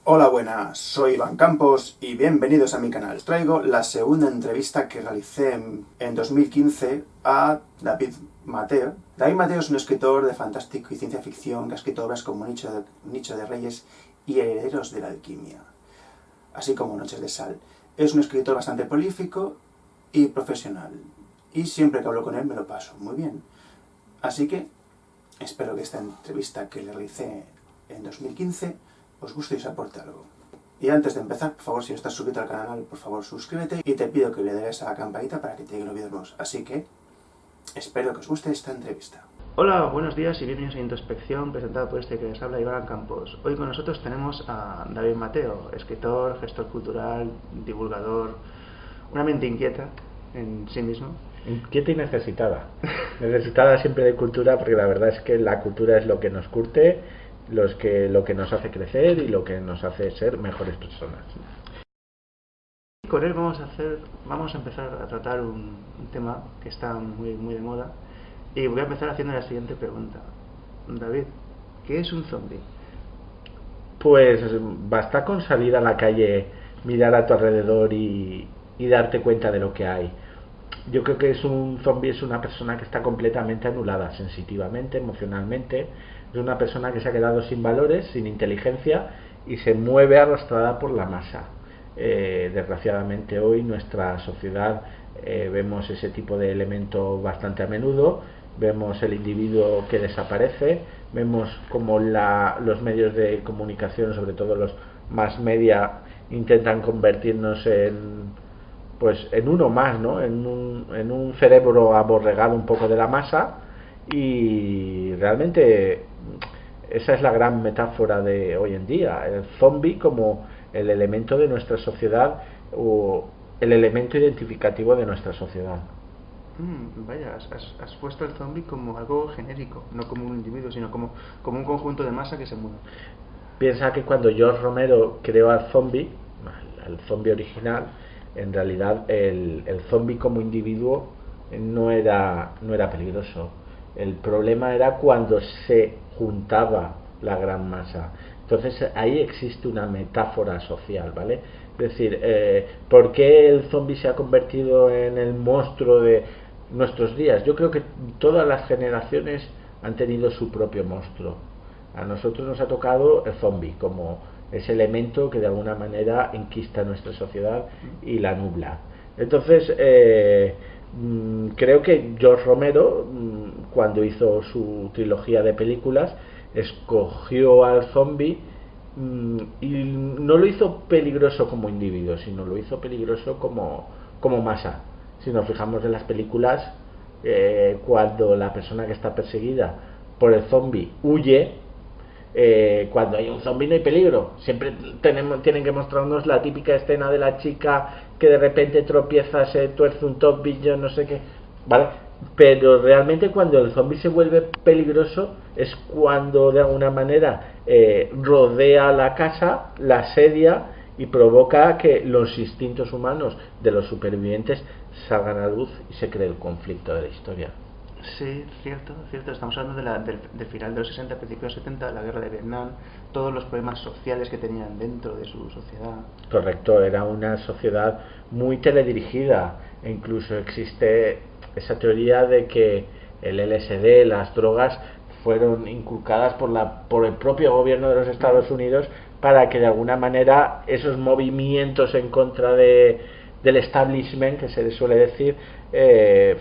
Hola, buenas, soy Iván Campos y bienvenidos a mi canal. Os traigo la segunda entrevista que realicé en 2015 a David Mateo. David Mateo es un escritor de fantástico y ciencia ficción que ha escrito obras como Nicho de Reyes y Herederos de la Alquimia, así como Noches de Sal. Es un escritor bastante prolífico y profesional, y siempre que hablo con él me lo paso muy bien. Así que espero que esta entrevista que le realicé en 2015 os guste y os aporte algo. Y antes de empezar, por favor, si no estás suscrito al canal, por favor suscríbete y te pido que le des a la campanita para que te lleguen los vídeos nuevos. Así que espero que os guste esta entrevista. Hola, buenos días y bienvenidos a Introspección, presentado por este que les habla Iván Campos. Hoy con nosotros tenemos a David Mateo, escritor, gestor cultural, divulgador, una mente inquieta en sí mismo. Inquieta y necesitada. Necesitada siempre de cultura, porque la verdad es que la cultura es lo que nos curte, lo que nos hace crecer y lo que nos hace ser mejores personas. Con él vamos a empezar a tratar un tema que está muy de moda, y voy a empezar haciendo la siguiente pregunta. David, ¿qué es un zombie? Pues basta con salir a la calle, mirar a tu alrededor y darte cuenta de lo que hay. Yo creo que un zombie es una persona que está completamente anulada sensitivamente, emocionalmente. Es una persona que se ha quedado sin valores, sin inteligencia y se mueve arrastrada por la masa. Desgraciadamente hoy nuestra sociedad vemos ese tipo de elemento bastante a menudo. Vemos el individuo que desaparece, vemos como los medios de comunicación, sobre todo los más media, intentan convertirnos en uno más, ¿no? En un cerebro aborregado un poco de la masa, y realmente esa es la gran metáfora de hoy en día, el zombie como el elemento de nuestra sociedad o el elemento identificativo de nuestra sociedad. Vaya, has puesto el zombie como algo genérico, no como un individuo, sino como un conjunto de masa que se mueve. Piensa que cuando George Romero creó al zombie original, en realidad el zombie como individuo no era peligroso. El problema era cuando se juntaba la gran masa. Entonces ahí existe una metáfora social, ¿vale? Es decir, ¿por qué el zombie se ha convertido en el monstruo de nuestros días? Yo creo que todas las generaciones han tenido su propio monstruo. A nosotros nos ha tocado el zombie como ese elemento que de alguna manera enquista nuestra sociedad y la nubla. Entonces, creo que George Romero, cuando hizo su trilogía de películas, escogió al zombie, y no lo hizo peligroso como individuo, sino lo hizo peligroso como masa. Si nos fijamos en las películas, cuando la persona que está perseguida por el zombie huye, cuando hay un zombie no hay peligro. Siempre tienen que mostrarnos la típica escena de la chica que de repente tropieza, se tuerce un tobillo, no sé qué, ¿vale? Pero realmente cuando el zombie se vuelve peligroso es cuando de alguna manera rodea la casa, la asedia y provoca que los instintos humanos de los supervivientes salgan a luz y se cree el conflicto de la historia. Sí, cierto. Estamos hablando del final de los 60, principios de los 70, la guerra de Vietnam, todos los problemas sociales que tenían dentro de su sociedad. Correcto, era una sociedad muy teledirigida, e incluso existe esa teoría de que el LSD, las drogas, fueron inculcadas por el propio gobierno de los Estados Unidos para que de alguna manera esos movimientos en contra del establishment, que se le suele decir,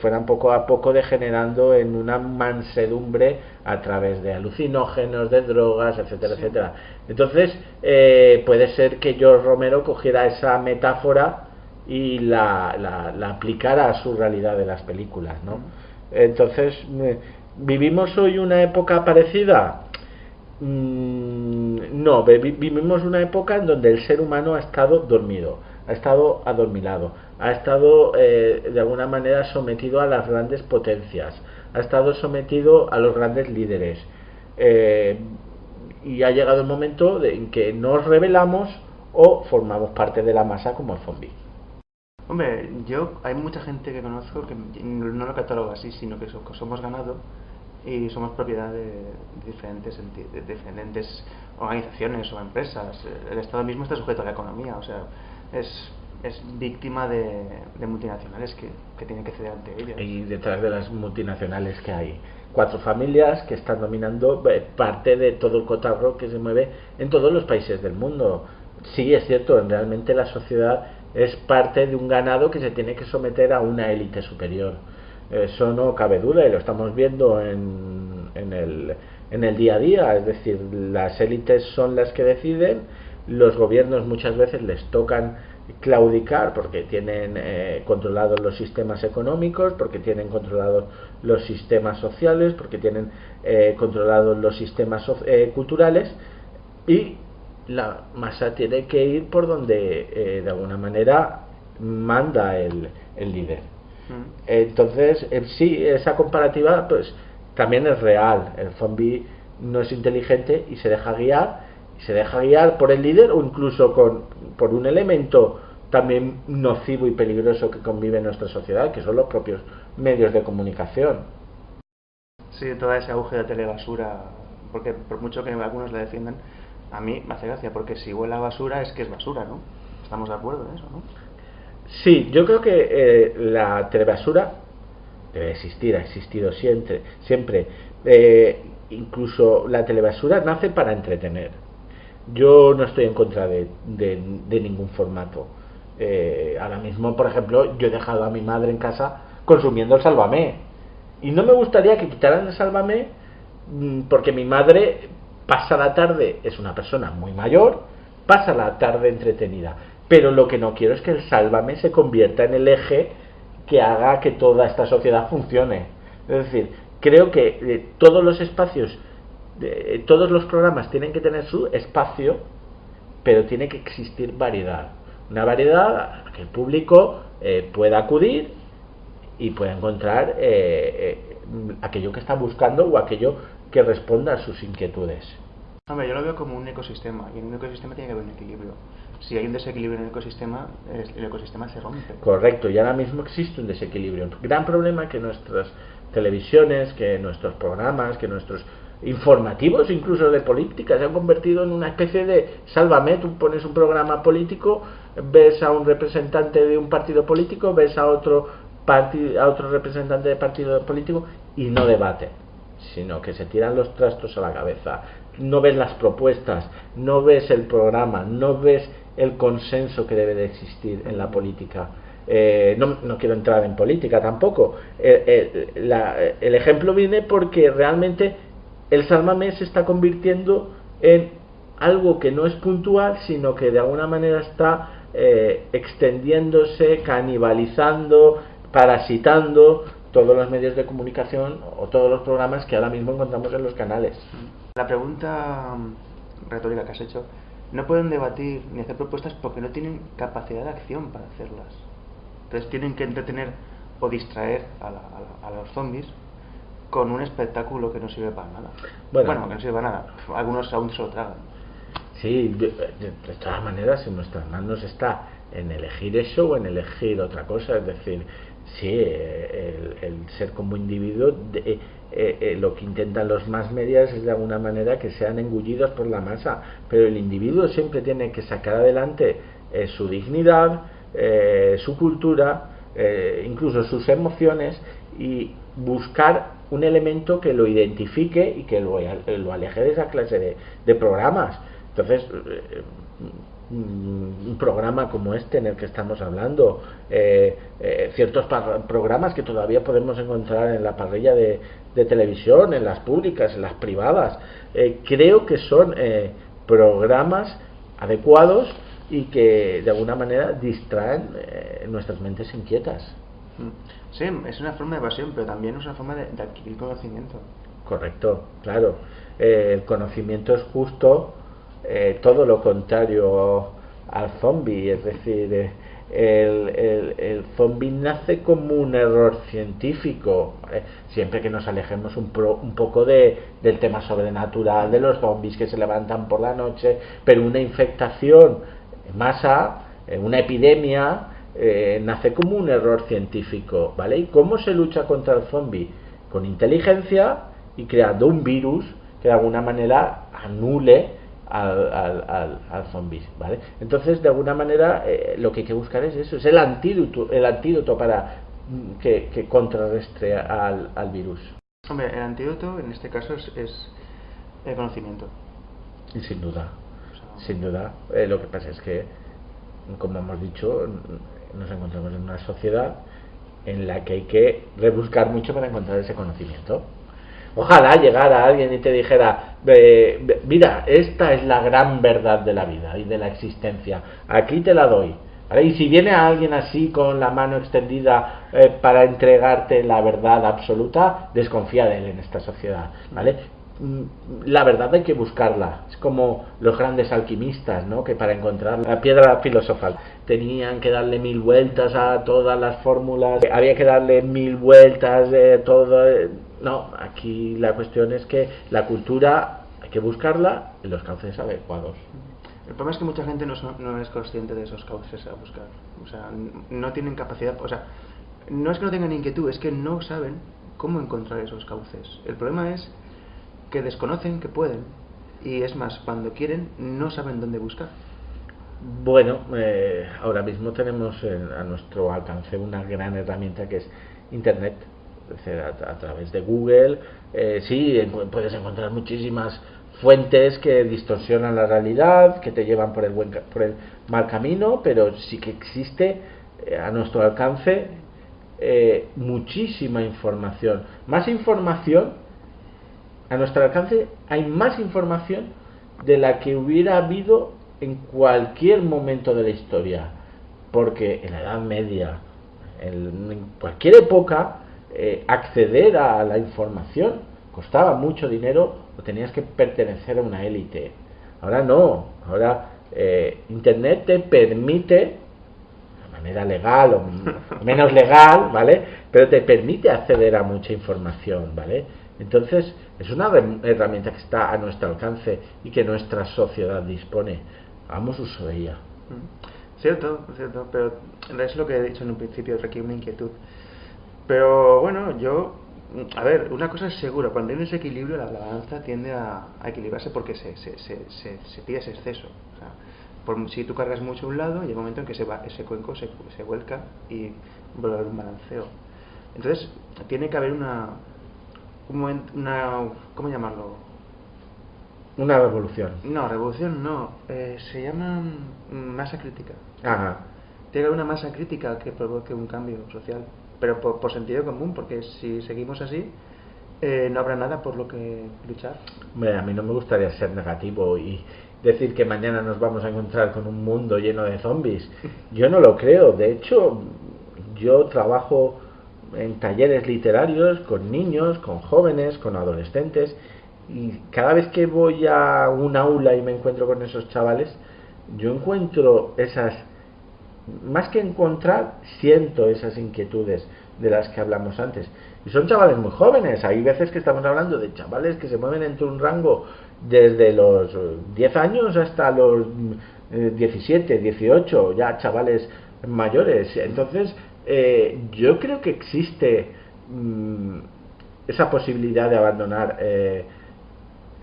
fueran poco a poco degenerando en una mansedumbre a través de alucinógenos, de drogas, etcétera, sí, etcétera. Entonces, puede ser que George Romero cogiera esa metáfora y la aplicara a su realidad de las películas, ¿no? Entonces, ¿vivimos hoy una época parecida? No, vivimos una época en donde el ser humano ha estado dormido, ha estado adormilado, ha estado de alguna manera sometido a las grandes potencias, ha estado sometido a los grandes líderes, y ha llegado el momento en que nos rebelamos o formamos parte de la masa como el zombie. Hombre, hay mucha gente que conozco que no lo cataloga así, sino que somos ganado, y somos propiedad de diferentes organizaciones o empresas. El Estado mismo está sujeto a la economía, o sea, es víctima de multinacionales que tienen que ceder ante ellas. Y detrás de las multinacionales que hay 4 familias que están dominando parte de todo el cotarro que se mueve en todos los países del mundo. Sí, es cierto, realmente la sociedad es parte de un ganado que se tiene que someter a una élite superior. Eso no cabe duda y lo estamos viendo en el día a día. Es decir, las élites son las que deciden, los gobiernos muchas veces les tocan claudicar porque tienen controlados los sistemas económicos, porque tienen controlados los sistemas sociales, porque tienen controlados los sistemas culturales, y la masa tiene que ir por donde de alguna manera manda el líder. Entonces sí, esa comparativa pues también es real. El zombie no es inteligente y se deja guiar por el líder, o incluso por un elemento también nocivo y peligroso que convive en nuestra sociedad, que son los propios medios de comunicación. Sí, toda ese auge de telebasura, porque por mucho que algunos la defiendan, a mí me hace gracia, porque si huele a basura es que es basura, ¿no? Estamos de acuerdo en eso, ¿no? Sí, yo creo que la telebasura debe existir, ha existido siempre. Incluso la telebasura nace para entretener. Yo no estoy en contra de ningún formato. Ahora mismo, por ejemplo, yo he dejado a mi madre en casa consumiendo el Sálvame, y no me gustaría que quitaran el Sálvame, porque mi madre pasa la tarde, es una persona muy mayor, pasa la tarde entretenida, pero lo que no quiero es que el Sálvame se convierta en el eje que haga que toda esta sociedad funcione. Es decir, creo que todos los espacios, todos los programas tienen que tener su espacio, pero tiene que existir variedad. Una variedad a la que el público pueda acudir y pueda encontrar aquello que está buscando o aquello que responda a sus inquietudes. Hombre, yo lo veo como un ecosistema, y en un ecosistema tiene que haber un equilibrio. Si hay un desequilibrio en el ecosistema se rompe. Correcto, y ahora mismo existe un desequilibrio. El gran problema es que nuestras televisiones, que nuestros programas, que nuestros informativos, incluso de política, se han convertido en una especie de sálvame. Tú pones un programa político, ves a un representante de un partido político, ves a otro representante de partido político, y no debaten, sino que se tiran los trastos a la cabeza. No ves las propuestas, no ves el programa, no ves el consenso que debe de existir en la política. No quiero entrar en política tampoco. El ejemplo viene porque realmente el Sálvame se está convirtiendo en algo que no es puntual, sino que de alguna manera está extendiéndose, canibalizando, parasitando todos los medios de comunicación o todos los programas que ahora mismo encontramos en los canales. La pregunta retórica que has hecho: no pueden debatir ni hacer propuestas porque no tienen capacidad de acción para hacerlas. Entonces tienen que entretener o distraer a los zombies con un espectáculo que no sirve para nada. Bueno, que no sirve para nada. Algunos aún se lo tragan. Sí, de todas maneras en nuestras manos está en elegir eso o en elegir otra cosa. Es decir, sí, el ser como individuo, lo que intentan los más medias es de alguna manera que sean engullidos por la masa, pero el individuo siempre tiene que sacar adelante su dignidad, su cultura, incluso sus emociones, y buscar un elemento que lo identifique y que lo aleje de esa clase de programas. Entonces, un programa como este en el que estamos hablando, ciertos programas que todavía podemos encontrar en la parrilla de televisión, en las públicas, en las privadas, creo que son programas adecuados y que de alguna manera distraen nuestras mentes inquietas. Sí, es una forma de evasión, pero también es una forma de adquirir conocimiento. Correcto, claro. El conocimiento es justo todo lo contrario al zombie. Es decir, el zombie nace como un error científico, ¿vale? Siempre que nos alejemos un poco del tema sobrenatural de los zombies que se levantan por la noche, pero una infectación en masa, una epidemia, nace como un error científico, ¿vale? ¿Y cómo se lucha contra el zombie? Con inteligencia y creando un virus que de alguna manera anule al zombie, ¿vale? Entonces, de alguna manera, lo que hay que buscar es eso, es el antídoto para que contrarrestre al virus. Hombre, el antídoto en este caso es el conocimiento. Y sin duda, lo que pasa es que, como hemos dicho, nos encontramos en una sociedad en la que hay que rebuscar mucho para encontrar ese conocimiento. Ojalá llegara alguien y te dijera, mira, esta es la gran verdad de la vida y de la existencia, aquí te la doy, ¿vale? Y si viene alguien así con la mano extendida para entregarte la verdad absoluta, desconfía de él en esta sociedad, ¿vale? La verdad hay que buscarla. Es como los grandes alquimistas, ¿no? Que para encontrar la piedra filosofal tenían que darle 1000 vueltas a todas las fórmulas, había que darle 1000 vueltas todo. No, aquí la cuestión es que la cultura hay que buscarla en los cauces adecuados. El problema es que mucha gente no es consciente de esos cauces a buscar. O sea, no tienen capacidad, o sea, no es que no tengan inquietud, es que no saben cómo encontrar esos cauces. El problema es que desconocen que pueden, y es más, cuando quieren no saben dónde buscar. Bueno, ahora mismo tenemos a nuestro alcance una gran herramienta que es Internet. Es decir, a través de Google, sí, puedes encontrar muchísimas fuentes que distorsionan la realidad, que te llevan por el mal camino, pero sí que existe a nuestro alcance muchísima información. Más información, a nuestro alcance hay más información de la que hubiera habido en cualquier momento de la historia, porque en la Edad Media, en cualquier época, acceder a la información costaba mucho dinero o tenías que pertenecer a una élite. Ahora no, ahora Internet te permite, de manera legal o menos legal, ¿vale? Pero te permite acceder a mucha información, ¿vale? Entonces es una herramienta que está a nuestro alcance y que nuestra sociedad dispone. Hagamos uso de ella. Cierto, pero es lo que he dicho en un principio, requiere una inquietud. Pero bueno, a ver, una cosa es segura, cuando hay un desequilibrio la balanza tiende a equilibrarse porque se pide ese exceso. O sea, si tú cargas mucho a un lado, llega un momento en que ese cuenco se vuelca y vuelve a haber un balanceo. Entonces, tiene que haber ¿cómo llamarlo? Una revolución. No, revolución no. Se llama masa crítica. Ajá. Tiene que haber una masa crítica que provoque un cambio social. Pero por sentido común, porque si seguimos así, no habrá nada por lo que luchar. Hombre, a mí no me gustaría ser negativo y decir que mañana nos vamos a encontrar con un mundo lleno de zombies. Yo no lo creo. De hecho, yo trabajo en talleres literarios con niños, con jóvenes, con adolescentes, y cada vez que voy a un aula y me encuentro con esos chavales, yo encuentro más que encontrar, siento esas inquietudes de las que hablamos antes. Y son chavales muy jóvenes. Hay veces que estamos hablando de chavales que se mueven entre un rango desde los 10 años hasta los 17, 18, ya chavales mayores. Entonces, yo creo que existe esa posibilidad de abandonar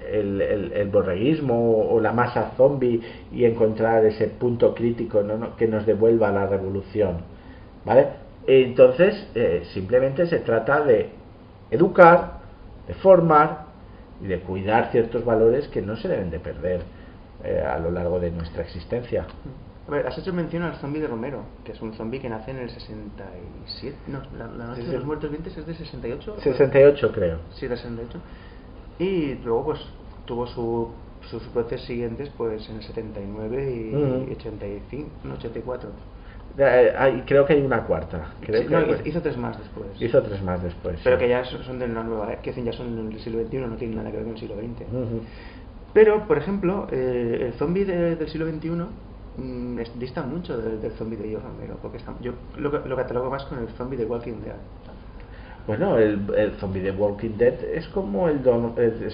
el borreguismo o la masa zombie y encontrar ese punto crítico, ¿no? Que nos devuelva a la revolución, ¿vale? Entonces simplemente se trata de educar, de formar y de cuidar ciertos valores que no se deben de perder a lo largo de nuestra existencia. A ver, has hecho mención al zombie de Romero, que es un zombie que nace en el 67. No, la noche de los muertos vivientes es de 68. 68 creo. Sí, de 68. Y luego pues tuvo sus brotes siguientes pues en el 79 y 85, no, 84. Creo que hay una cuarta. Hizo tres más después. Sí. Pero que ya son de la nueva, que ya son del siglo XXI, no tienen nada que ver con el siglo XX. Pero, por ejemplo, el zombie del siglo XXI dista mucho del zombie de Romero, porque yo lo catalogo más con el zombie de Walking Dead. Bueno, el zombie de Walking Dead es como es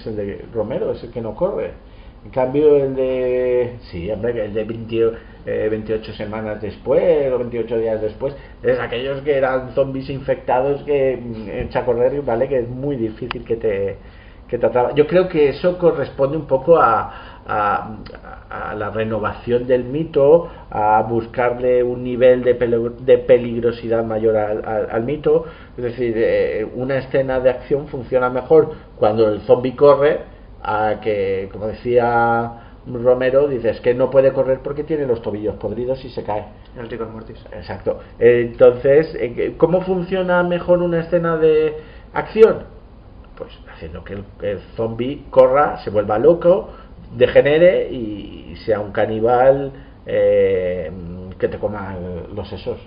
el de Romero, es el que no corre. En cambio, el de 28 semanas después o 28 días después, es aquellos que eran zombies infectados que echa a correr, ¿vale? Que es muy difícil que que te atrapa. Yo creo que eso corresponde un poco a la renovación del mito, a buscarle un nivel de peligrosidad mayor al mito. Es decir, una escena de acción funciona mejor cuando el zombie corre, a que, como decía Romero, dices que no puede correr porque tiene los tobillos podridos y se cae. El rigor mortis. Exacto. Entonces, ¿cómo funciona mejor una escena de acción? Pues haciendo que el zombie corra, se vuelva loco, degenere y sea un caníbal que te coma los sesos,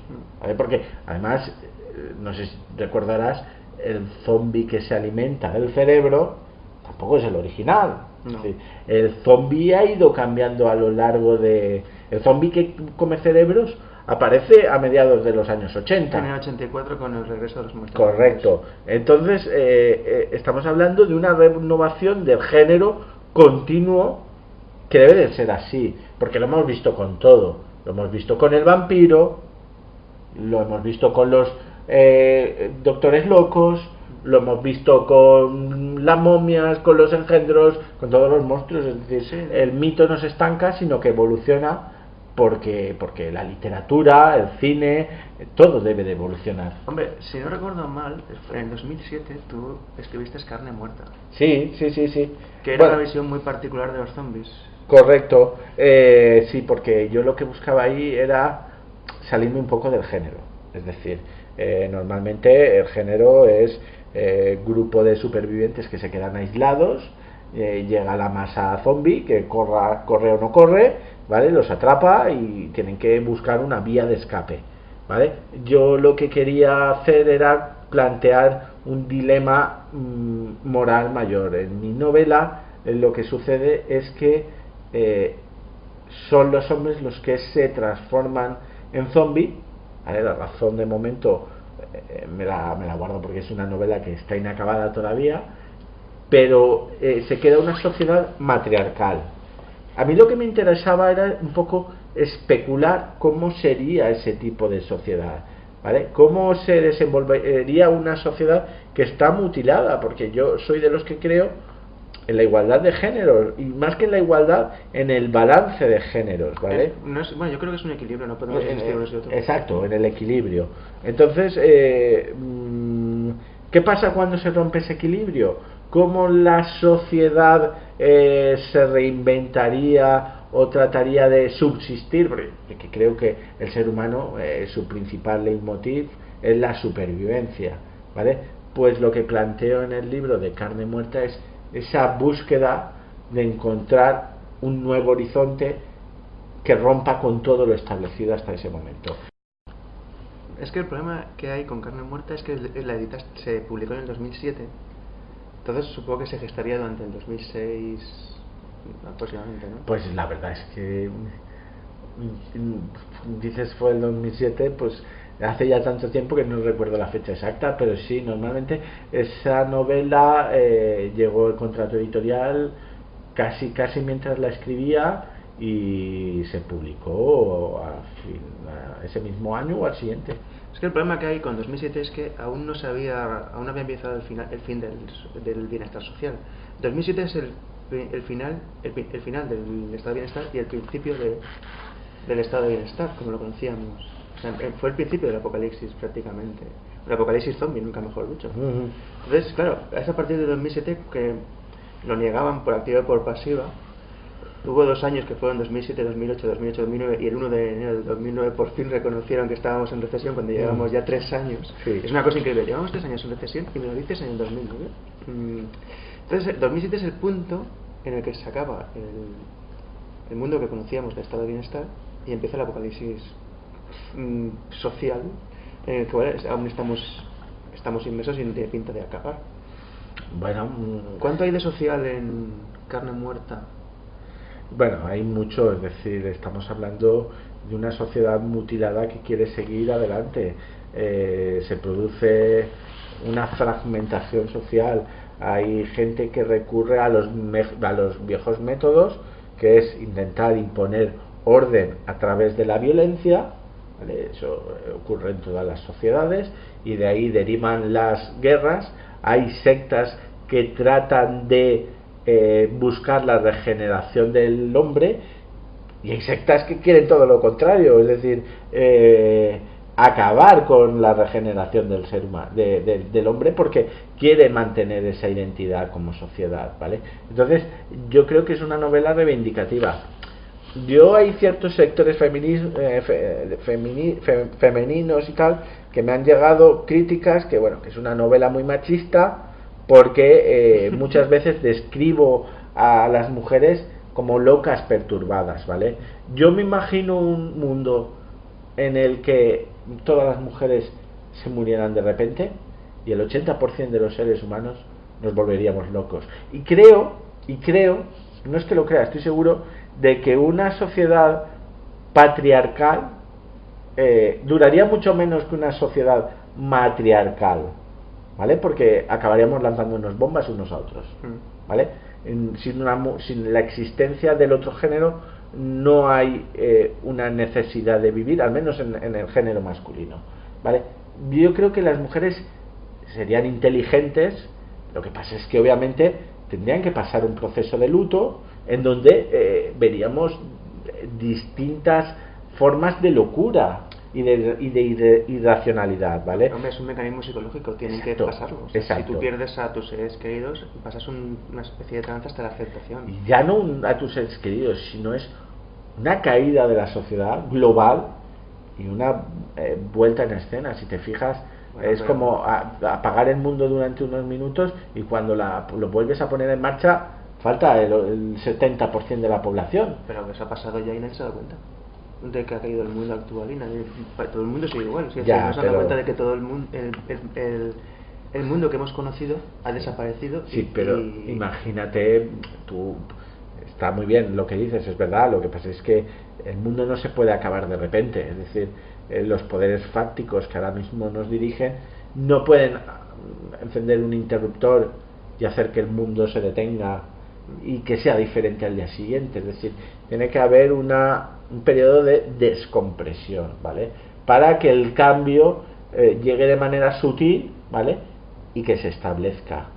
¿vale? Porque además, no sé si recordarás, el zombie que se alimenta del cerebro tampoco es el original. No. Sí. El zombie ha ido cambiando a lo largo de... El zombie que come cerebros aparece a mediados de los años 80. En el 84 con el regreso de los muertos. Correcto. Entonces, estamos hablando de una renovación del género continuo, que debe de ser así, porque lo hemos visto con todo. Lo hemos visto con el vampiro, lo hemos visto con los doctores locos, lo hemos visto con las momias, con los engendros, con todos los monstruos. Es decir, Sí. el mito no se estanca, sino que evoluciona porque la literatura, el cine, todo debe de evolucionar. Hombre, si no recuerdo mal, en 2007 tú escribiste Carne Muerta, Sí. que era Bueno, una visión muy particular de los zombies. correcto. Sí, porque yo lo que buscaba ahí era salirme un poco del género. Es decir, normalmente el género es grupo de supervivientes que se quedan aislados, llega la masa zombie que corre o no corre, ¿vale? Los atrapa y tienen que buscar una vía de escape, ¿vale? Yo lo que quería hacer era plantear un dilema moral mayor. En mi novela lo que sucede es que son los hombres los que se transforman en zombie, ¿vale? La razón de momento me la guardo porque es una novela que está inacabada todavía, pero se queda una sociedad matriarcal. A mí lo que me interesaba era un poco especular cómo sería ese tipo de sociedad, ¿vale? Cómo se desenvolvería una sociedad que está mutilada, porque yo soy de los que creo en la igualdad de géneros, y más que en la igualdad, en el balance de géneros, ¿vale? No es, bueno, yo creo que es un equilibrio, no podemos existir unos y otros. Exacto, en el equilibrio. Entonces, ¿qué pasa cuando se rompe ese equilibrio? ¿Cómo la sociedad se reinventaría o trataría de subsistir? Porque creo que el ser humano, su principal leitmotiv es la supervivencia, ¿vale? Pues lo que planteo en el libro de Carne Muerta es esa búsqueda de encontrar un nuevo horizonte que rompa con todo lo establecido hasta ese momento. Es que el problema que hay con Carne Muerta es que la edita se publicó en el 2007, entonces supongo que se gestaría durante el 2006 aproximadamente, ¿no? Pues la verdad es que dices fue el 2007, pues hace ya tanto tiempo que no recuerdo la fecha exacta, pero sí, normalmente esa novela llegó el contrato editorial casi mientras la escribía y se publicó ese mismo año o al siguiente. Es que el problema que hay con 2007 es que aún había empezado el fin del bienestar social. 2007 es el final del estado de bienestar y el principio del estado de bienestar, como lo conocíamos. O sea, fue el principio del apocalipsis prácticamente. El apocalipsis zombie, nunca mejor dicho. Entonces, claro, es a partir de 2007 que lo negaban por activa y por pasiva. Hubo 2 años que fueron 2007, 2008, 2009 y el 1 de enero del 2009 por fin reconocieron que estábamos en recesión cuando llevamos ya 3 años. Sí. Es una cosa increíble, llevamos 3 años en recesión y me lo dices en el 2009. Entonces, el 2007 es el punto en el que se acaba el mundo que conocíamos de estado de bienestar y empieza el apocalipsis social en el que aún estamos inmersos y no tiene pinta de acabar. Bueno, ¿cuánto hay de social en Carne Muerta? Bueno, hay mucho, es decir, estamos hablando de una sociedad mutilada que quiere seguir adelante. Se produce una fragmentación social. Hay gente que recurre a los viejos métodos, que es intentar imponer orden a través de la violencia, ¿vale? Eso ocurre en todas las sociedades y de ahí derivan las guerras. Hay sectas que tratan de buscar la regeneración del hombre, y hay sectas que quieren todo lo contrario, es decir, acabar con la regeneración del ser humano, del hombre, porque quiere mantener esa identidad como sociedad, ¿vale? Entonces yo creo que es una novela reivindicativa. Hay ciertos sectores femeninos y tal que me han llegado críticas que que es una novela muy machista, porque muchas veces describo a las mujeres como locas perturbadas, ¿vale? Yo me imagino un mundo en el que todas las mujeres se murieran de repente y el 80% de los seres humanos nos volveríamos locos. Y creo, no es que lo crea, estoy seguro de que una sociedad patriarcal duraría mucho menos que una sociedad matriarcal, ¿vale? Porque acabaríamos lanzándonos bombas unos a otros, ¿vale? Sin la existencia del otro género no hay una necesidad de vivir, al menos en el género masculino, ¿vale? Yo creo que las mujeres serían inteligentes, lo que pasa es que obviamente tendrían que pasar un proceso de luto en donde veríamos distintas formas de locura y de irracionalidad, ¿vale? Hombre, es un mecanismo psicológico, tienen que pasarlo. O sea, si tú pierdes a tus seres queridos, pasas una especie de trance hasta la aceptación. Y ya no a tus seres queridos, sino es una caída de la sociedad global y una vuelta en escena. Si te fijas, es como apagar el mundo durante unos minutos, y cuando lo vuelves a poner en marcha falta el 70% de la población. Pero eso ha pasado ya y nadie se da cuenta de que ha caído el mundo actual, y todo el mundo sigue igual. ¿Sí? Ya, nos damos cuenta de que todo el mundo, el mundo que hemos conocido ha desaparecido. Sí, pero imagínate, tú, está muy bien lo que dices, es verdad, lo que pasa es que el mundo no se puede acabar de repente, es decir, los poderes fácticos que ahora mismo nos dirigen no pueden encender un interruptor y hacer que el mundo se detenga y que sea diferente al día siguiente. Es decir, tiene que haber un periodo de descompresión, ¿vale? Para que el cambio llegue de manera sutil, ¿vale? Y que se establezca.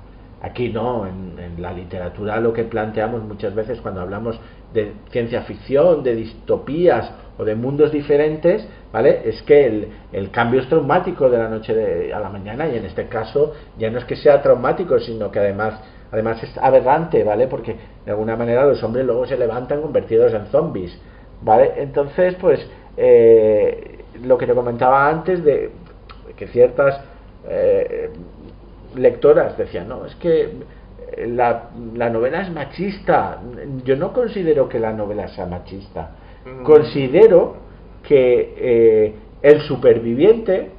Aquí no, en la literatura lo que planteamos muchas veces cuando hablamos de ciencia ficción, de distopías o de mundos diferentes, ¿vale? Es que el cambio es traumático de la noche a la mañana, y en este caso ya no es que sea traumático, sino que además es aberrante, ¿vale? Porque de alguna manera los hombres luego se levantan convertidos en zombies, ¿vale? Entonces, pues lo que te comentaba antes de que ciertas lectoras decían, no, es que la novela es machista. Yo no considero que la novela sea machista. Considero que el superviviente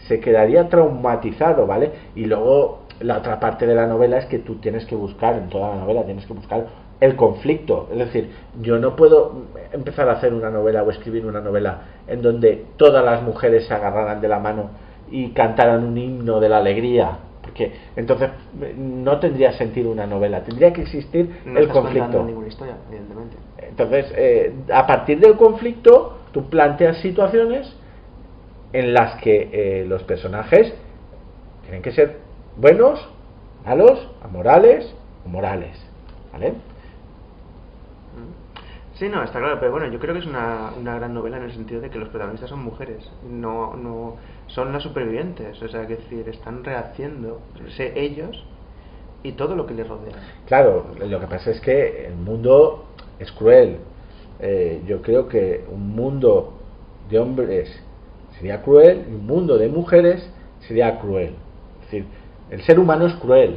se quedaría traumatizado, ¿vale? Y luego la otra parte de la novela es que tú tienes que buscar, en toda la novela tienes que buscar el conflicto. Es decir, yo no puedo empezar a hacer una novela o escribir una novela en donde todas las mujeres se agarraran de la mano y cantaran un himno de la alegría, porque entonces no tendría sentido una novela, tendría que existir el conflicto. Ninguna historia, evidentemente. Entonces, a partir del conflicto, tú planteas situaciones en las que los personajes tienen que ser buenos, malos, amorales o morales, ¿vale? Sí, no, está claro, pero bueno, yo creo que es una gran novela en el sentido de que los protagonistas son mujeres, no son las supervivientes, o sea, es decir, están rehaciendo ellos y todo lo que les rodea. Claro, lo que pasa es que el mundo es cruel. Yo creo que un mundo de hombres sería cruel y un mundo de mujeres sería cruel. Es decir, el ser humano es cruel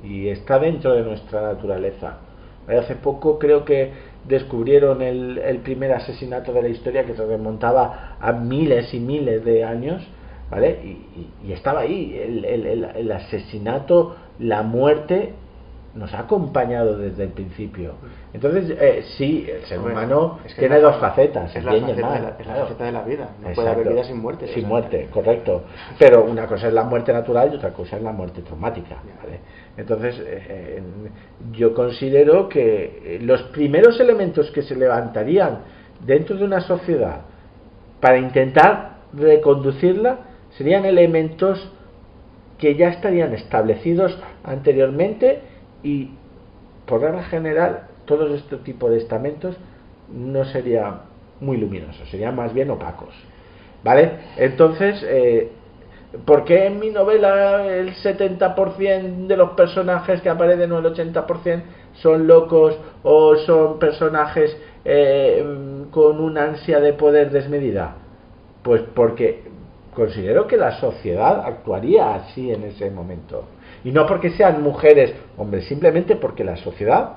y está dentro de nuestra naturaleza. Hace poco creo que descubrieron el primer asesinato de la historia, que se remontaba a miles y miles de años, ¿vale? Y estaba ahí el asesinato, la muerte nos ha acompañado desde el principio. Entonces, sí, el ser humano tiene dos facetas, es el la bien y el faceta mal. es la faceta de la vida, no Exacto. puede haber vida sin muerte. Sin muerte, correcto. Pero una cosa es la muerte natural y otra cosa es la muerte traumática, ¿vale? Entonces, yo considero que los primeros elementos que se levantarían dentro de una sociedad para intentar reconducirla serían elementos que ya estarían establecidos anteriormente y, por regla general, todos este tipo de estamentos no serían muy luminosos, serían más bien opacos, ¿vale? Entonces, ¿por qué en mi novela el 70% de los personajes que aparecen o el 80% son locos o son personajes con una ansia de poder desmedida? Pues porque considero que la sociedad actuaría así en ese momento. Y no porque sean mujeres, hombre, simplemente porque la sociedad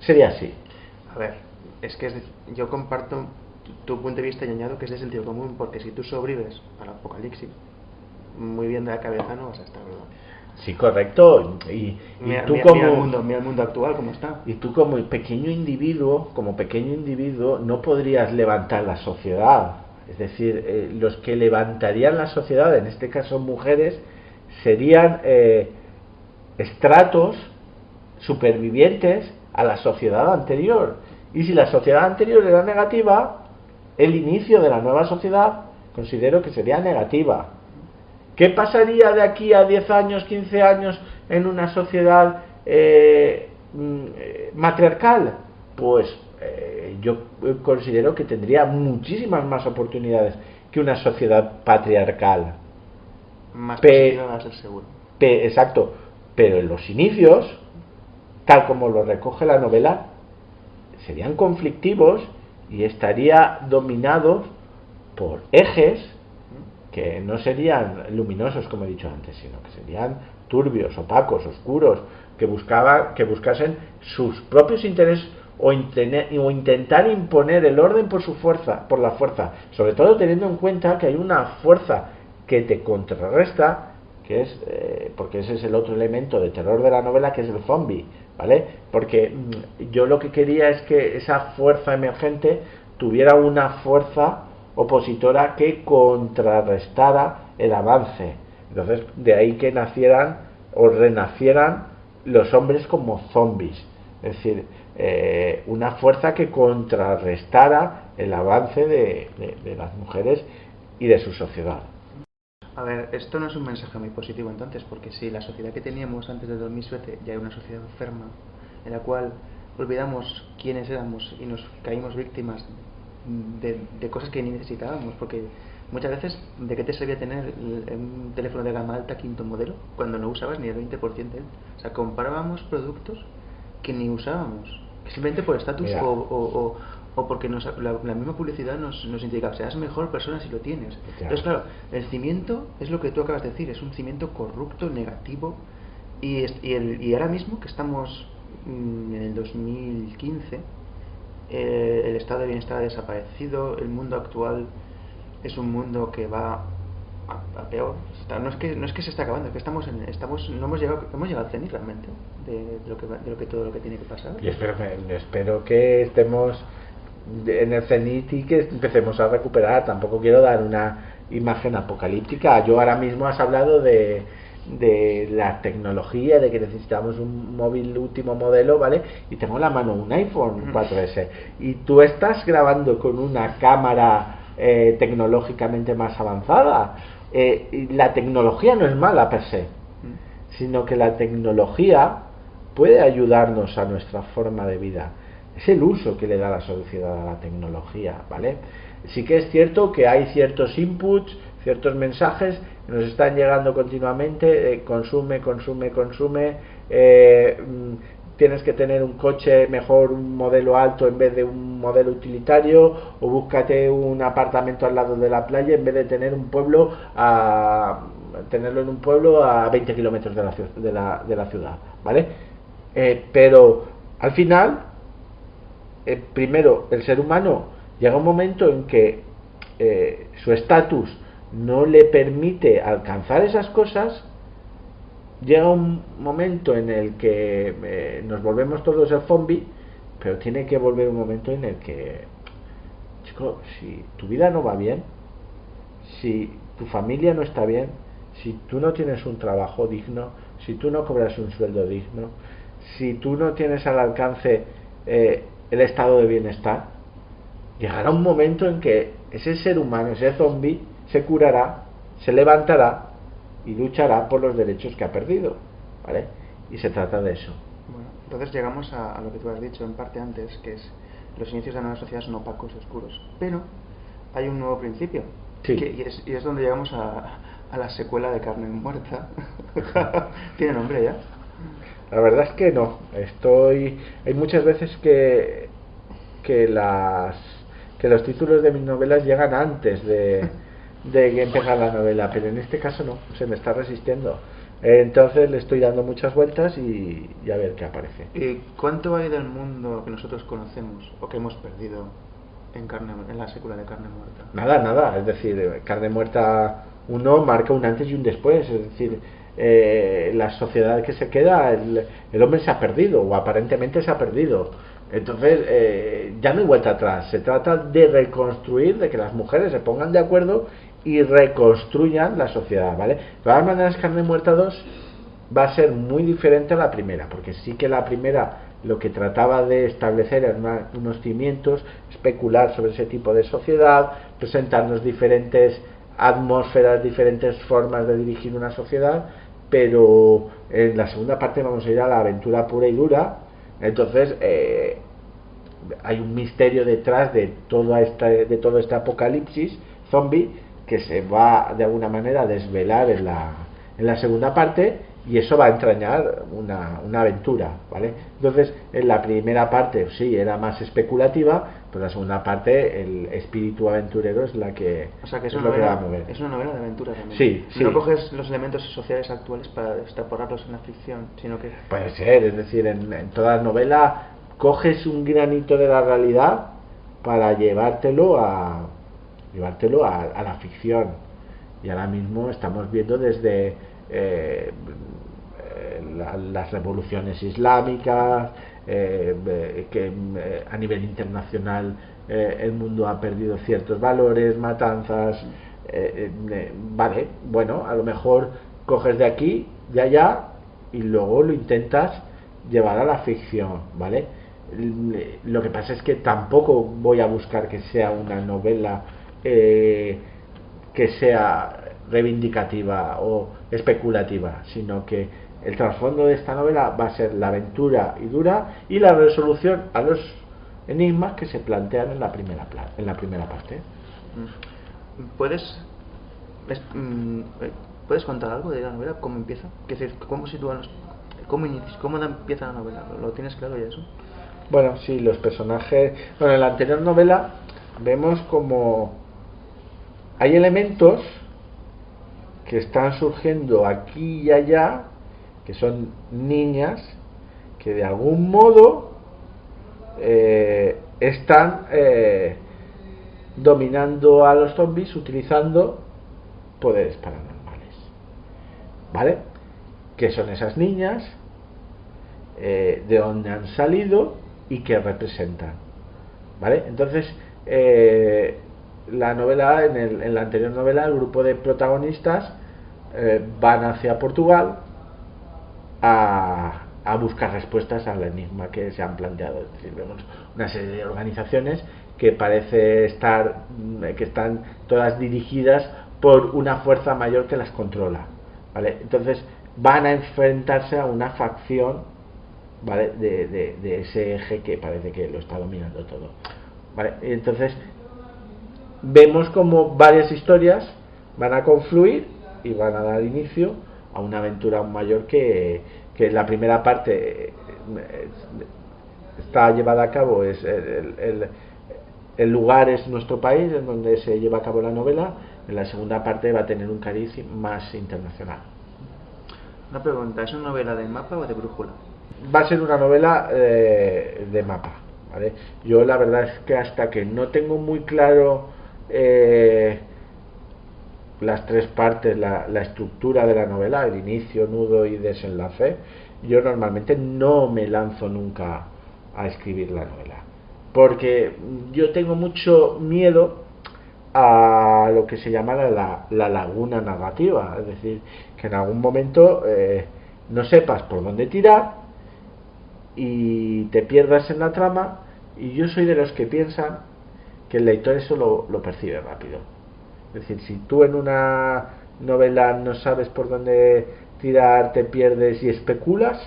sería así. A ver, es que yo comparto tu punto de vista y añado que es de sentido común, porque si tú sobrevives al apocalipsis, muy bien de la cabeza no vas a estar, ¿verdad? Sí, correcto. Y tú mira el mundo actual cómo está. Y tú como pequeño individuo, no podrías levantar la sociedad. Es decir, los que levantarían la sociedad, en este caso mujeres, serían estratos supervivientes a la sociedad anterior. Y si la sociedad anterior era negativa, el inicio de la nueva sociedad considero que sería negativa. ¿Qué pasaría de aquí a 10 años, 15 años en una sociedad matriarcal? Pues yo considero que tendría muchísimas más oportunidades que una sociedad patriarcal. Más positiva va a ser seguro. Exacto. Pero en los inicios, tal como lo recoge la novela, serían conflictivos y estaría dominados por ejes que no serían luminosos, como he dicho antes, sino que serían turbios, opacos, oscuros, que buscasen sus propios intereses o intentar imponer el orden por la fuerza, sobre todo teniendo en cuenta que hay una fuerza que te contrarresta, que es porque ese es el otro elemento de terror de la novela, que es el zombie, ¿vale? Porque yo lo que quería es que esa fuerza emergente tuviera una fuerza opositora que contrarrestara el avance. Entonces, de ahí que nacieran o renacieran los hombres como zombies, es decir, una fuerza que contrarrestara el avance de las mujeres y de su sociedad. A ver, esto no es un mensaje muy positivo entonces, porque si la sociedad que teníamos antes de 2007 ya era una sociedad enferma, en la cual olvidamos quiénes éramos y nos caímos víctimas de cosas que ni necesitábamos, porque muchas veces, ¿de qué te servía tener un teléfono de gama alta quinto modelo cuando no usabas ni el 20% de él? O sea, comparábamos productos que ni usábamos, que simplemente por estatus o porque la misma publicidad nos indica, o sea, es mejor persona si lo tienes. Entonces, claro, el cimiento es lo que tú acabas de decir, es un cimiento corrupto, negativo, y ahora mismo que estamos en el 2015, el estado de bienestar ha desaparecido, el mundo actual es un mundo que va a peor. O sea, no es que se está acabando, es que no hemos llegado al cenit realmente de todo lo que tiene que pasar. Y espero que estemos en el cenit y que empecemos a recuperar. Tampoco quiero dar una imagen apocalíptica. Yo ahora mismo has hablado de la tecnología, de que necesitamos un móvil último modelo, ¿vale? Y tengo en la mano un iPhone 4S y tú estás grabando con una cámara tecnológicamente más avanzada. Y la tecnología no es mala per se, sino que la tecnología puede ayudarnos a nuestra forma de vida. Es el uso que le da la sociedad a la tecnología, ¿vale? Sí que es cierto que hay ciertos inputs, ciertos mensajes que nos están llegando continuamente, consume, tienes que tener un coche mejor, un modelo alto en vez de un modelo utilitario, o búscate un apartamento al lado de la playa en vez de tener tenerlo en un pueblo a 20 kilómetros de la ciudad, ¿vale? Pero al final, primero, el ser humano llega un momento en que su estatus no le permite alcanzar esas cosas. Llega un momento en el que nos volvemos todos el zombie, pero tiene que volver un momento en el que, chico, si tu vida no va bien, si tu familia no está bien, si tú no tienes un trabajo digno, si tú no cobras un sueldo digno, si tú no tienes al alcance el estado de bienestar, llegará un momento en que ese ser humano, ese zombie, se curará se levantará y luchará por los derechos que ha perdido, ¿vale? Y se trata de eso. Bueno, entonces llegamos a lo que tú has dicho en parte antes, que es los inicios de la nueva sociedad son opacos y oscuros. Pero hay un nuevo principio, Sí. y es donde llegamos a la secuela de Carne Muerta. ¿Tiene nombre ya? La verdad es que no. Hay muchas veces que los títulos de mis novelas llegan antes de que empezar la novela, pero en este caso no, se me está resistiendo. Entonces le estoy dando muchas vueltas y a ver qué aparece. ¿Y cuánto hay del mundo que nosotros conocemos o que hemos perdido en la secuela de Carne Muerta? Nada, es decir, Carne Muerta 1 marca un antes y un después, es decir, la sociedad que se queda, el hombre se ha perdido, o aparentemente se ha perdido. Entonces, ya no hay vuelta atrás, se trata de reconstruir, de que las mujeres se pongan de acuerdo y reconstruyan la sociedad, ¿vale? De todas maneras, Carne Muerta 2 va a ser muy diferente a la primera, porque sí que la primera lo que trataba de establecer eran unos cimientos, especular sobre ese tipo de sociedad, presentarnos diferentes atmósferas, diferentes formas de dirigir una sociedad, pero en la segunda parte vamos a ir a la aventura pura y dura. Entonces hay un misterio detrás de todo este apocalipsis zombie que se va de alguna manera a desvelar en la segunda parte, y eso va a entrañar una aventura, ¿vale? Entonces, en la primera parte sí era más especulativa, pero en la segunda parte el espíritu aventurero es la que, o sea, que es lo que va a mover. Es una novela de aventura también. Sí. No coges los elementos sociales actuales para extrapolarlos en la ficción, sino que... Puede ser, es decir, en toda novela coges un granito de la realidad para llevártelo a la ficción. Y ahora mismo estamos viendo desde las revoluciones islámicas, que a nivel internacional el mundo ha perdido ciertos valores, matanzas, vale, bueno, a lo mejor coges de aquí, de allá, y luego lo intentas llevar a la ficción, ¿vale? Lo que pasa es que tampoco voy a buscar que sea una novela que sea reivindicativa o especulativa, sino que el trasfondo de esta novela va a ser la aventura y dura y la resolución a los enigmas que se plantean en la primera parte. ¿Puedes contar algo de la novela? ¿Cómo empieza? Es decir, ¿cómo empieza la novela? ¿Lo tienes claro ya eso? Bueno, sí, los personajes... Bueno, en la anterior novela vemos como hay elementos que están surgiendo aquí y allá, que son niñas que de algún modo están dominando a los zombies utilizando poderes paranormales, ¿vale? ¿Qué son esas niñas? ¿De dónde han salido? ¿Y qué representan? ¿Vale? Entonces, la novela, en la anterior novela, el grupo de protagonistas van hacia Portugal a buscar respuestas al enigma que se han planteado. Es decir, vemos una serie de organizaciones que parece que están todas dirigidas por una fuerza mayor que las controla, ¿vale? Entonces van a enfrentarse a una facción, ¿vale? de ese eje que parece que lo está dominando todo, ¿vale? Entonces vemos como varias historias van a confluir y van a dar inicio a una aventura aún mayor que la primera parte está llevada a cabo, es el lugar es nuestro país en donde se lleva a cabo la novela. En la segunda parte va a tener un cariz más internacional. Una pregunta, ¿es una novela de mapa o de brújula? Va a ser una novela de mapa, ¿vale? Yo la verdad es que hasta que no tengo muy claro las tres partes, la estructura de la novela, el inicio, nudo y desenlace, yo normalmente no me lanzo nunca a escribir la novela, porque yo tengo mucho miedo a lo que se llama la laguna narrativa, es decir, que en algún momento no sepas por dónde tirar y te pierdas en la trama. Y yo soy de los que piensan que el lector eso lo percibe rápido. Es decir, si tú en una novela no sabes por dónde tirar, te pierdes y especulas,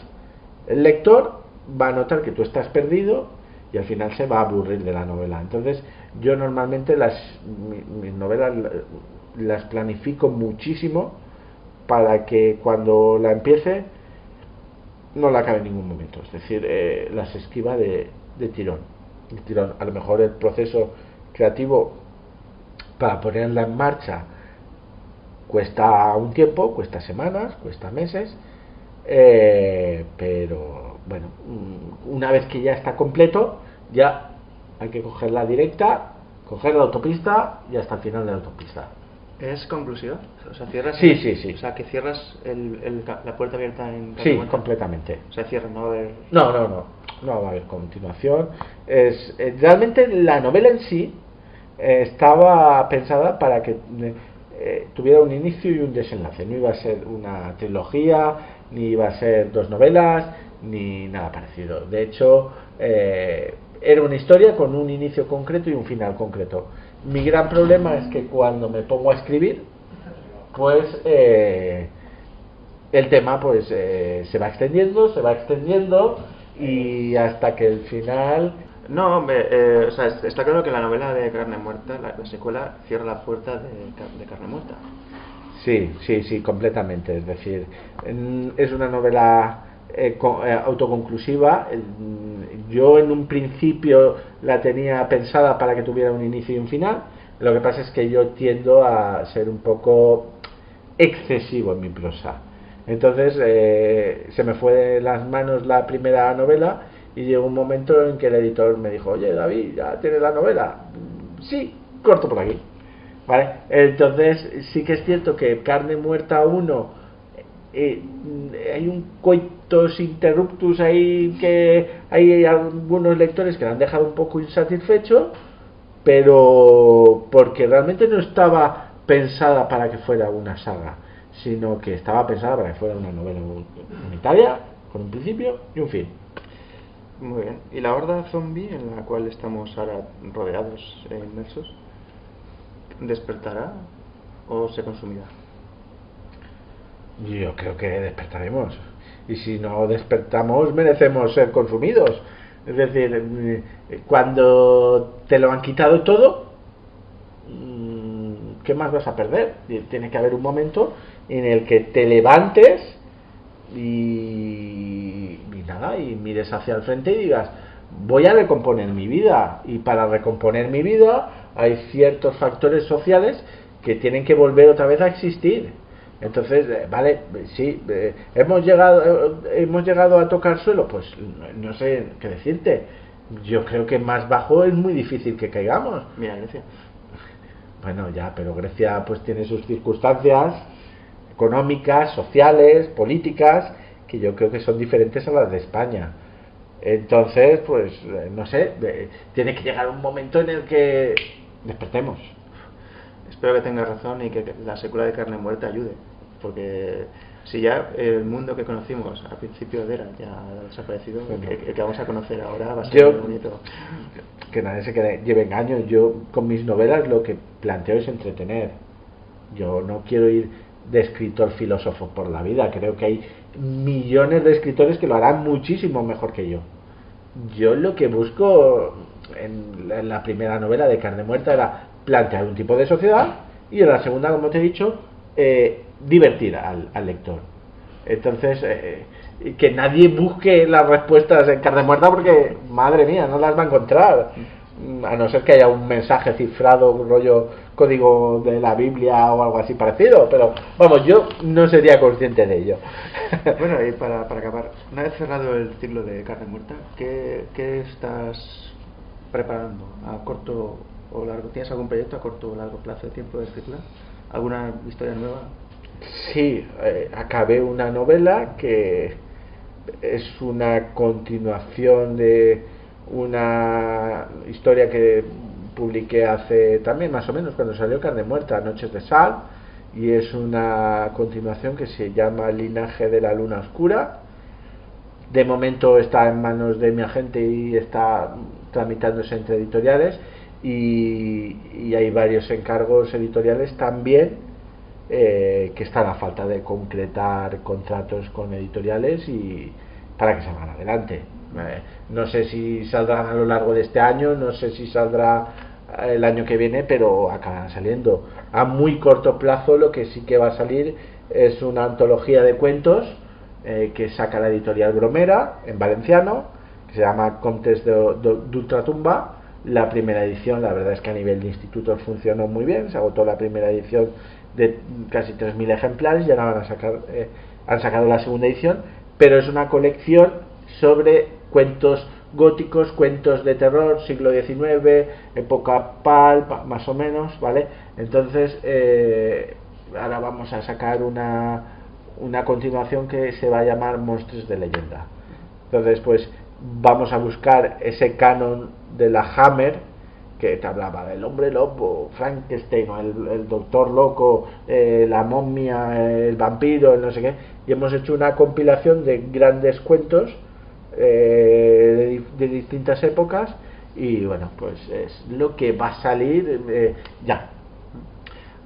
el lector va a notar que tú estás perdido y al final se va a aburrir de la novela. Entonces yo normalmente mis novelas las planifico muchísimo para que cuando la empiece no la acabe en ningún momento, es decir, las esquiva de tirón. A lo mejor el proceso creativo para ponerla en marcha cuesta un tiempo, cuesta semanas, cuesta meses, pero bueno, una vez que ya está completo, ya hay que coger la directa, coger la autopista y hasta el final de la autopista. ¿Es conclusiva? O sea, cierras. Sí, sí, sí. O sea, que cierras la puerta abierta en Sí, completamente. O sea, cierra, no va a haber. No va a haber continuación. Realmente la novela en sí estaba pensada para que tuviera un inicio y un desenlace. No iba a ser una trilogía, ni iba a ser 2 novelas, ni nada parecido. De hecho, era una historia con un inicio concreto y un final concreto. Mi gran problema es que cuando me pongo a escribir, pues el tema pues se va extendiendo y hasta que el final. No, hombre, o sea, está claro que la novela de Carne Muerta, la secuela, cierra la puerta de Carne Muerta. Sí, completamente. Es decir, es una novela autoconclusiva. Yo en un principio la tenía pensada para que tuviera un inicio y un final. Lo que pasa es que yo tiendo a ser un poco excesivo en mi prosa. Entonces se me fue de las manos la primera novela y llegó un momento en que el editor me dijo: oye, David, ¿ya tienes la novela? Sí, corto por aquí. ¿Vale? Entonces sí que es cierto que Carne Muerta 1 hay un coitus interruptus ahí, que hay algunos lectores que la han dejado un poco insatisfecho, pero porque realmente no estaba pensada para que fuera una saga, sino que estaba pensada para que fuera una novela unitaria con un principio y un fin. Muy bien. ¿Y la horda zombie en la cual estamos ahora rodeados e inmersos despertará o se consumirá? Yo creo que despertaremos, y si no despertamos merecemos ser consumidos. Es decir, cuando te lo han quitado todo, ¿qué más vas a perder? Tiene que haber un momento en el que te levantes y nada, y mires hacia el frente y digas: voy a recomponer mi vida. Y para recomponer mi vida hay ciertos factores sociales que tienen que volver otra vez a existir. Entonces, vale, sí, hemos llegado a tocar suelo, pues no sé qué decirte. Yo creo que más bajo es muy difícil que caigamos. Mira, Grecia. Bueno, ya, pero Grecia pues tiene sus circunstancias económicas, sociales, políticas, que yo creo que son diferentes a las de España. Entonces, pues no sé, tiene que llegar un momento en el que despertemos. Espero que tengas razón y que la secuela de Carne Muerta ayude, porque si ya el mundo que conocimos al principio de era ya ha desaparecido, bueno, el que vamos a conocer ahora va a ser muy bonito. Que nadie se lleve engaño. Yo con mis novelas lo que planteo es entretener. Yo no quiero ir de escritor filósofo por la vida. Creo que hay millones de escritores que lo harán muchísimo mejor que yo. Yo lo que busco en la primera novela de Carne Muerta era plantear un tipo de sociedad, y en la segunda, como te he dicho, divertir al lector. Entonces, que nadie busque las respuestas en Carne Muerta, porque madre mía, no las va a encontrar, a no ser que haya un mensaje cifrado, rollo código de la Biblia o algo así parecido, pero vamos, yo no sería consciente de ello. Bueno, y para acabar, una vez cerrado el ciclo de Carne Muerta, ¿qué estás preparando a corto o largo? ¿Tienes algún proyecto a corto o largo plazo de tiempo de escritura? ¿Alguna historia nueva? Sí, acabé una novela que es una continuación de una historia que publiqué hace también más o menos cuando salió Carne Muerta, Noches de Sal, y es una continuación que se llama Linaje de la Luna Oscura. De momento está en manos de mi agente y está tramitándose entre editoriales, y hay varios encargos editoriales también que están a falta de concretar contratos con editoriales y para que salgan adelante. No sé si saldrán a lo largo de este año, no sé si saldrá el año que viene, pero acaban saliendo. A muy corto plazo lo que sí que va a salir es una antología de cuentos que saca la editorial Bromera en valenciano, que se llama Contes d'Ultratumba. La primera edición, la verdad es que a nivel de institutos funcionó muy bien, se agotó la primera edición de casi 3.000 ejemplares y ahora van a sacar, han sacado la segunda edición, pero es una colección sobre cuentos góticos, cuentos de terror, siglo XIX, época pulp, más o menos, ¿vale? Entonces, ahora vamos a sacar una continuación que se va a llamar Monstruos de Leyenda. Entonces, pues vamos a buscar ese canon de la Hammer que te hablaba del hombre lobo, Frankenstein, el doctor loco, la momia, el vampiro, el no sé qué, y hemos hecho una compilación de grandes cuentos de distintas épocas, y bueno, pues es lo que va a salir ya.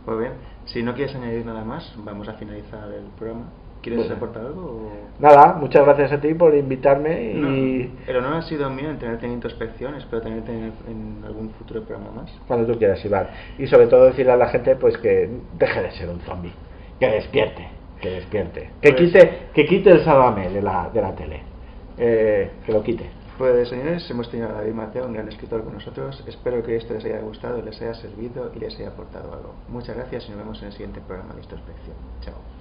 Muy bien, si no quieres añadir nada más, vamos a finalizar el programa. ¿Quieres aportar algo? O... Nada, muchas gracias a ti por invitarme. Y el honor ha sido mío en tenerte en introspección. Espero tenerte en algún futuro programa más. Cuando tú quieras, Iván. Y sobre todo decirle a la gente pues que deje de ser un zombie, que despierte, que quite el Sálvame de la tele, que lo quite. Pues señores, hemos tenido a David Mateo, un gran escritor con nosotros. Espero que esto les haya gustado, les haya servido y les haya aportado algo. Muchas gracias y nos vemos en el siguiente programa de introspección. Chao.